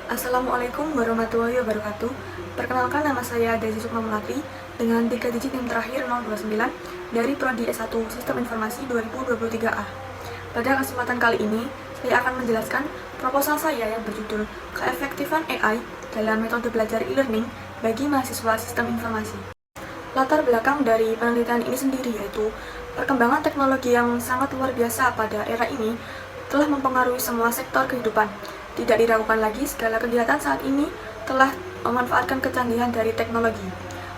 Assalamualaikum warahmatullahi wabarakatuh. Perkenalkan, nama saya Daisy Sukma Melati dengan 3 digit NIM terakhir 029 dari Prodi S1 Sistem Informasi 2023A. Pada kesempatan kali ini, saya akan menjelaskan proposal saya yang berjudul Keefektifan AI dalam Metode Belajar e-learning bagi Mahasiswa Sistem Informasi. Latar belakang dari penelitian ini sendiri yaitu perkembangan teknologi yang sangat luar biasa pada era ini telah mempengaruhi semua sektor kehidupan. Tidak diragukan lagi, segala kegiatan saat ini telah memanfaatkan kecanggihan dari teknologi.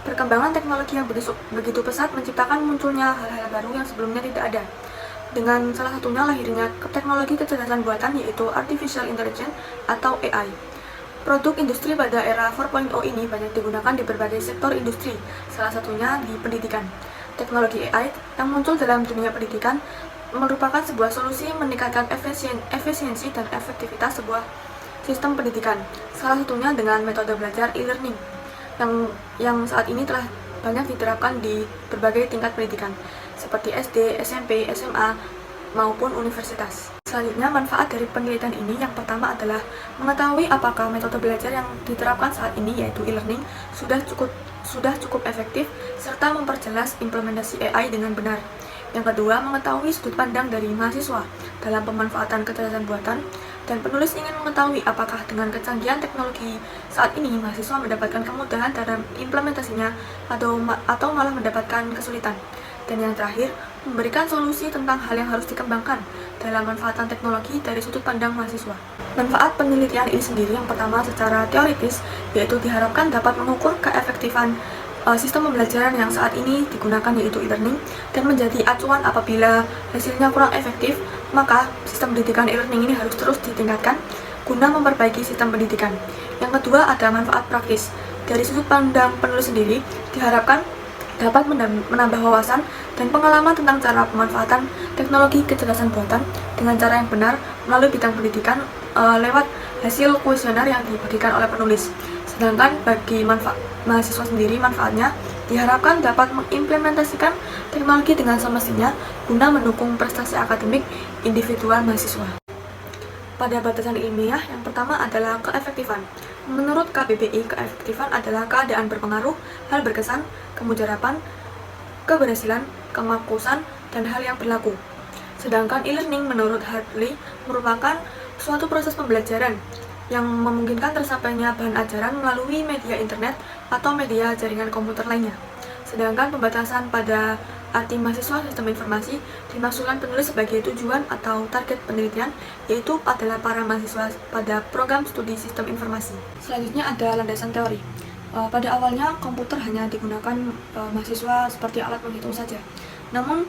Perkembangan teknologi yang begitu pesat menciptakan munculnya hal-hal baru yang sebelumnya tidak ada. Dengan salah satunya lahirnya teknologi kecerdasan buatan yaitu Artificial Intelligence atau AI. Produk industri pada era 4.0 ini banyak digunakan di berbagai sektor industri, salah satunya di pendidikan. Teknologi AI yang muncul dalam dunia pendidikan merupakan sebuah solusi meningkatkan efisiensi dan efektivitas sebuah sistem pendidikan. Salah satunya dengan metode belajar e-learning yang saat ini telah banyak diterapkan di berbagai tingkat pendidikan seperti SD, SMP, SMA, maupun universitas. Selanjutnya, manfaat dari penelitian ini yang pertama adalah mengetahui apakah metode belajar yang diterapkan saat ini yaitu e-learning sudah cukup efektif serta memperjelas implementasi AI dengan benar. Yang kedua, mengetahui sudut pandang dari mahasiswa dalam pemanfaatan kecerdasan buatan, dan penulis ingin mengetahui apakah dengan kecanggihan teknologi saat ini mahasiswa mendapatkan kemudahan dalam implementasinya atau malah mendapatkan kesulitan. Dan yang terakhir, memberikan solusi tentang hal yang harus dikembangkan dalam manfaatan teknologi dari sudut pandang mahasiswa. Manfaat penelitian ini sendiri yang pertama secara teoritis, yaitu diharapkan dapat mengukur keefektifan sistem pembelajaran yang saat ini digunakan yaitu e-learning dan menjadi acuan apabila hasilnya kurang efektif, maka sistem pendidikan e-learning ini harus terus ditingkatkan guna memperbaiki sistem pendidikan. Yang kedua, ada manfaat praktis. Dari sudut pandang penulis sendiri, diharapkan dapat menambah wawasan dan pengalaman tentang cara pemanfaatan teknologi kecerdasan buatan dengan cara yang benar melalui bidang pendidikan lewat hasil kuesioner yang dibagikan oleh penulis. Sedangkan bagi mahasiswa sendiri, manfaatnya diharapkan dapat mengimplementasikan teknologi dengan semestinya guna mendukung prestasi akademik individual mahasiswa. Pada batasan ilmiah, yang pertama adalah keefektifan. Menurut KBBI, keefektifan adalah keadaan berpengaruh, hal berkesan, kemujaraban, keberhasilan, kemakusan, dan hal yang berlaku. Sedangkan e-learning menurut Hartley merupakan suatu proses pembelajaran yang memungkinkan tersampainya bahan ajaran melalui media internet atau media jaringan komputer lainnya. Sedangkan pembatasan pada arti mahasiswa sistem informasi dimaksudkan penulis sebagai tujuan atau target penelitian, yaitu adalah para mahasiswa pada program studi sistem informasi. Selanjutnya ada landasan teori. Pada awalnya komputer hanya digunakan mahasiswa seperti alat menghitung saja. Namun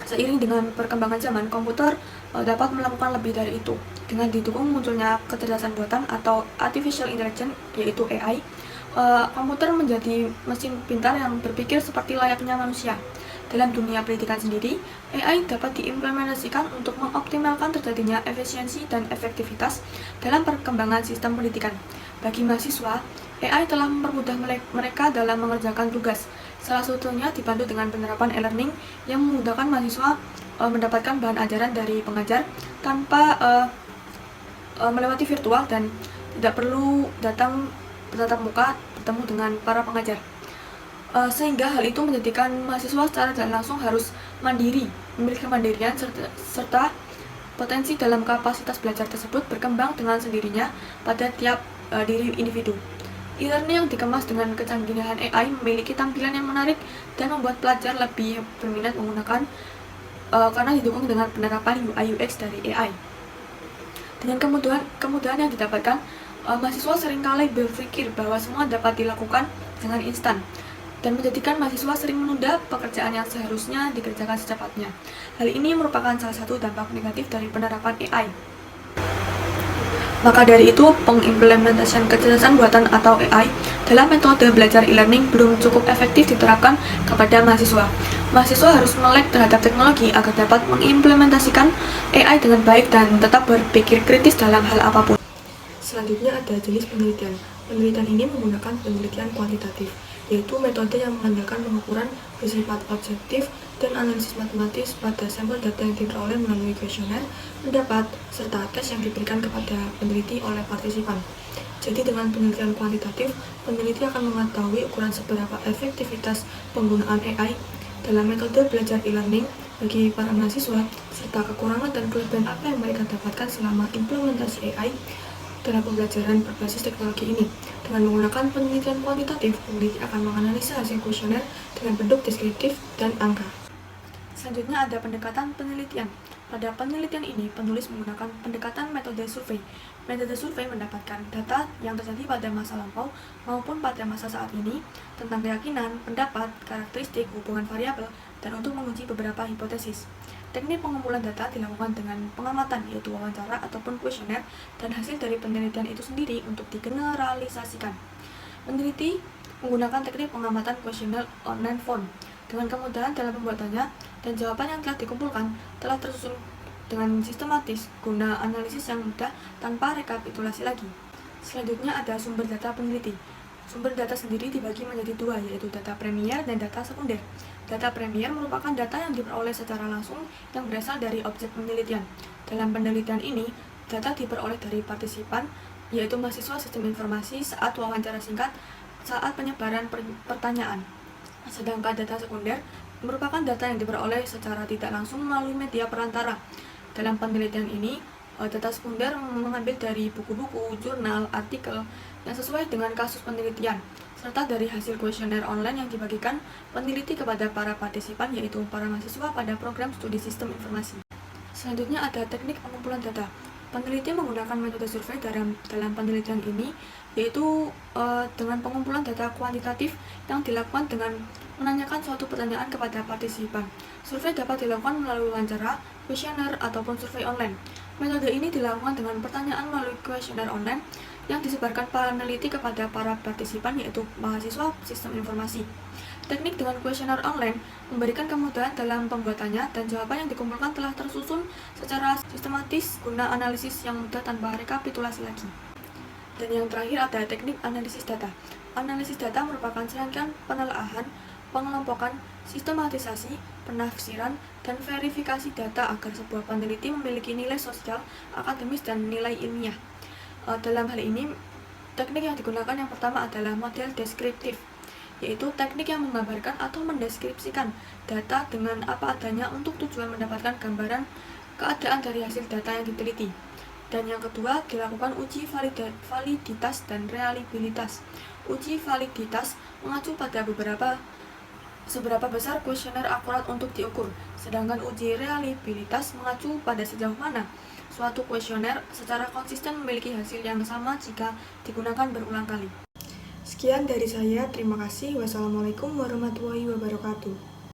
seiring dengan perkembangan zaman, komputer dapat melakukan lebih dari itu. Dengan didukung munculnya kecerdasan buatan atau Artificial Intelligence yaitu AI, komputer menjadi mesin pintar yang berpikir seperti layaknya manusia. Dalam dunia pendidikan sendiri, AI dapat diimplementasikan untuk mengoptimalkan terjadinya efisiensi dan efektivitas dalam perkembangan sistem pendidikan. Bagi mahasiswa, AI telah mempermudah mereka dalam mengerjakan tugas. Salah satunya dibantu dengan penerapan e-learning yang memudahkan mahasiswa mendapatkan bahan ajaran dari pengajar tanpa melewati virtual dan tidak perlu datang bertatap muka bertemu dengan para pengajar. Sehingga hal itu menjadikan mahasiswa secara tidak langsung harus mandiri, memiliki kemandirian serta potensi dalam kapasitas belajar tersebut berkembang dengan sendirinya pada tiap diri individu. E-learning yang dikemas dengan kecanggihan AI memiliki tampilan yang menarik dan membuat pelajar lebih berminat menggunakan karena didukung dengan penerapan UI UX dari AI. Dengan kemudahan yang didapatkan, mahasiswa seringkali berpikir bahwa semua dapat dilakukan dengan instan dan menjadikan mahasiswa sering menunda pekerjaan yang seharusnya dikerjakan secepatnya. Hal ini merupakan salah satu dampak negatif dari penerapan AI. Maka dari itu, pengimplementasian kecerdasan buatan atau AI dalam metode belajar e-learning belum cukup efektif diterapkan kepada mahasiswa. Mahasiswa harus melek terhadap teknologi agar dapat mengimplementasikan AI dengan baik dan tetap berpikir kritis dalam hal apapun. Selanjutnya ada jenis penelitian. Penelitian ini menggunakan penelitian kuantitatif, yaitu metode yang mengandalkan pengukuran bersifat objektif dan analisis matematis pada sampel data yang diperoleh melalui kuesioner, pendapat, serta tes yang diberikan kepada peneliti oleh partisipan. Jadi dengan penelitian kuantitatif, peneliti akan mengetahui ukuran seberapa efektivitas penggunaan AI dalam metode belajar e-learning bagi para mahasiswa, serta kekurangan dan kelebihan apa yang mereka dapatkan selama implementasi AI dalam pembelajaran berbasis teknologi ini. Dengan menggunakan penelitian kuantitatif, peneliti akan menganalisa hasil kuesioner dengan bentuk deskriptif dan angka. Selanjutnya ada pendekatan penelitian. Pada penelitian ini, penulis menggunakan pendekatan metode survei. Metode survei mendapatkan data yang terjadi pada masa lampau maupun pada masa saat ini tentang keyakinan, pendapat, karakteristik, hubungan variabel, dan untuk menguji beberapa hipotesis. Teknik pengumpulan data dilakukan dengan pengamatan, yaitu wawancara ataupun kuesioner, dan hasil dari penelitian itu sendiri untuk digeneralisasikan. Peneliti menggunakan teknik pengamatan kuesioner online form. Dengan kemudahan dalam pembuatannya dan jawaban yang telah dikumpulkan telah tersusun dengan sistematis guna analisis yang mudah tanpa rekapitulasi lagi. Selanjutnya ada sumber data peneliti. Sumber data sendiri dibagi menjadi dua, yaitu data premier dan data sekunder. Data premier merupakan data yang diperoleh secara langsung yang berasal dari objek penelitian. Dalam penelitian ini, data diperoleh dari partisipan, yaitu mahasiswa sistem informasi saat wawancara singkat saat penyebaran pertanyaan. Sedangkan data sekunder merupakan data yang diperoleh secara tidak langsung melalui media perantara. Dalam penelitian ini, data sekunder mengambil dari buku-buku, jurnal, artikel yang sesuai dengan kasus penelitian, serta dari hasil kuesioner online yang dibagikan peneliti kepada para partisipan, yaitu para mahasiswa pada program studi sistem informasi. Selanjutnya ada teknik pengumpulan data. Peneliti menggunakan metode survei dalam penelitian ini, yaitu dengan pengumpulan data kuantitatif yang dilakukan dengan menanyakan suatu pertanyaan kepada partisipan. Survei dapat dilakukan melalui wawancara, kuesioner, ataupun survei online. Metode ini dilakukan dengan pertanyaan melalui kuesioner online yang disebarkan para peneliti kepada para partisipan, yaitu mahasiswa sistem informasi. Teknik dengan kuesioner online memberikan kemudahan dalam pembuatannya dan jawaban yang dikumpulkan telah tersusun secara sistematis guna analisis yang mudah tanpa rekapitulasi lagi. Dan yang terakhir ada teknik analisis data. Analisis data merupakan serangkaian penelaahan, pengelompokan, sistematisasi, penafsiran, dan verifikasi data agar sebuah peneliti memiliki nilai sosial, akademis, dan nilai ilmiah. Dalam hal ini, teknik yang digunakan yang pertama adalah model deskriptif, yaitu teknik yang menggambarkan atau mendeskripsikan data dengan apa adanya untuk tujuan mendapatkan gambaran keadaan dari hasil data yang diteliti. Dan yang kedua, dilakukan uji validitas dan reliabilitas. Uji validitas mengacu pada seberapa besar kuesioner akurat untuk diukur, sedangkan uji reliabilitas mengacu pada sejauh mana suatu kuesioner secara konsisten memiliki hasil yang sama jika digunakan berulang kali. Sekian dari saya, terima kasih. Wassalamualaikum warahmatullahi wabarakatuh.